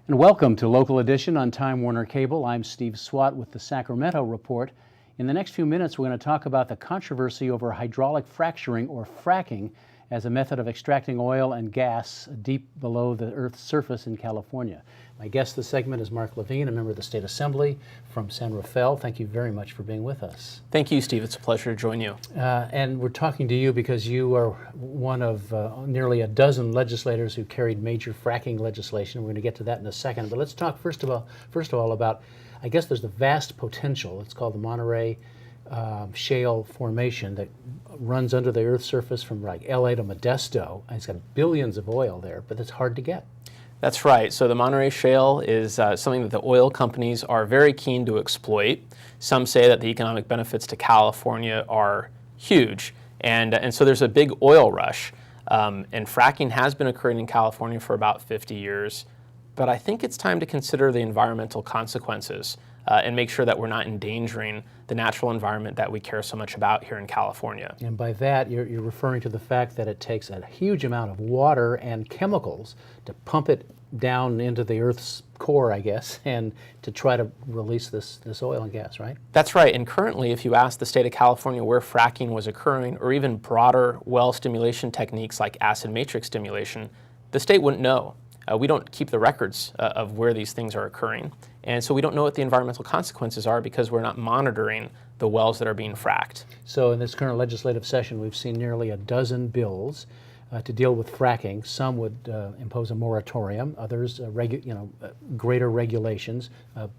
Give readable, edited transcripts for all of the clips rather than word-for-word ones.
And welcome to Local Edition on Time Warner Cable. I'm Steve Swatt with the Sacramento Report. In the next few minutes, we're going to talk about the controversy over hydraulic fracturing or fracking as a method of extracting oil and gas deep below the Earth's surface in California. My guest this segment is Marc Levine, a member of the State Assembly from San Rafael. Thank you very much for being with us. Thank you, Steve. It's a pleasure to join you. And we're talking to you because you are one of nearly a dozen legislators who carried major fracking legislation. We're going to get to that in a second. But let's talk first of all about, I guess there's the vast potential. It's called the Monterey Shale Formation that runs under the Earth's surface from like LA to Modesto. And it's got billions of oil there, but it's hard to get. That's right. So the Monterey Shale is something that the oil companies are very keen to exploit. Some say that the economic benefits to California are huge, and so there's a big oil rush. And fracking has been occurring in California for about 50 years. But I think it's time to consider the environmental consequences and make sure that we're not endangering the natural environment that we care so much about here in California. And by that, you're referring to the fact that it takes a huge amount of water and chemicals to pump it down into the Earth's core, I guess, and to try to release this oil and gas, right? That's right. And currently, if you ask the state of California where fracking was occurring, or even broader well stimulation techniques like acid matrix stimulation, the state wouldn't know. We don't keep the records of where these things are occurring. And so we don't know what the environmental consequences are because we're not monitoring the wells that are being fracked. So in this current legislative session, we've seen nearly a dozen bills to deal with fracking. Some would impose a moratorium, others greater regulations,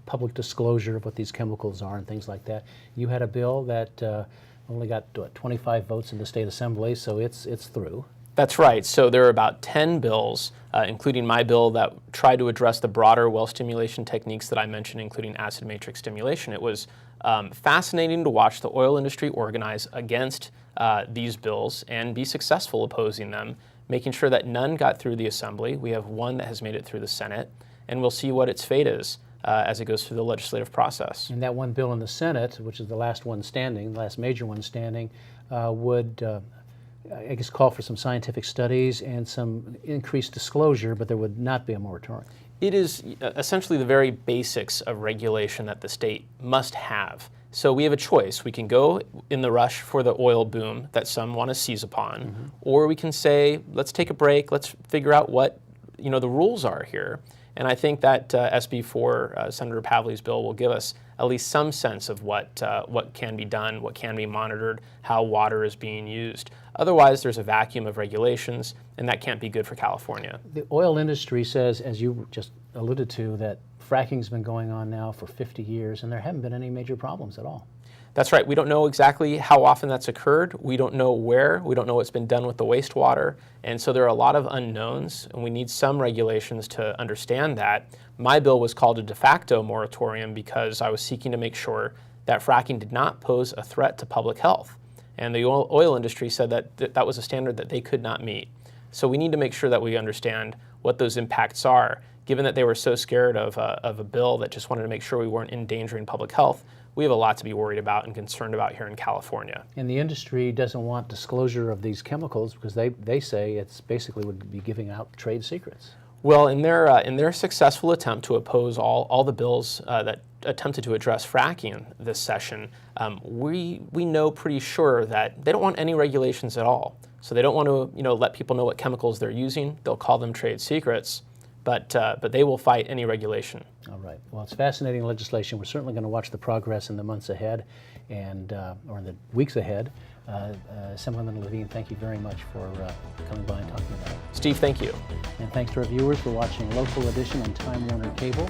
public disclosure of what these chemicals are and things like that. You had a bill that only got 25 votes in the State Assembly, so it's through. That's right. So there are about 10 bills, including my bill, that tried to address the broader well stimulation techniques that I mentioned, including acid matrix stimulation. It was fascinating to watch the oil industry organize against these bills and be successful opposing them, making sure that none got through the Assembly. We have one that has made it through the Senate, and we'll see what its fate is as it goes through the legislative process. And that one bill in the Senate, which is the last one standing, the last major one standing, would I guess call for some scientific studies and some increased disclosure, but there would not be a moratorium. It is essentially the very basics of regulation that the state must have. So we have a choice. We can go in the rush for the oil boom that some want to seize upon, or we can say, let's take a break, let's figure out what the rules are here. And I think that SB 4, Senator Pavley's bill, will give us at least some sense of what can be done, what can be monitored, how water is being used. Otherwise, there's a vacuum of regulations, and that can't be good for California. The oil industry says, as you just alluded to, that fracking's been going on now for 50 years, and there haven't been any major problems at all. That's right. We don't know exactly how often that's occurred. We don't know where. We don't know what's been done with the wastewater. And so there are a lot of unknowns, and we need some regulations to understand that. My bill was called a de facto moratorium because I was seeking to make sure that fracking did not pose a threat to public health. And the oil industry said that that was a standard that they could not meet. So we need to make sure that we understand what those impacts are. Given that they were so scared of a bill that just wanted to make sure we weren't endangering public health, we have a lot to be worried about and concerned about here in California. And the industry doesn't want disclosure of these chemicals because they say it's basically would be giving out trade secrets. Well, in their successful attempt to oppose all the bills that attempted to address fracking this session, we know pretty sure that they don't want any regulations at all. So they don't want to let people know what chemicals they're using. They'll call them trade secrets. But they will fight any regulation. All right. Well, it's fascinating legislation. We're certainly going to watch the progress in the months ahead and or in the weeks ahead. Assemblymember Levine, thank you very much for coming by and talking about it. Steve, thank you. And thanks to our viewers for watching Local Edition on Time Warner Cable.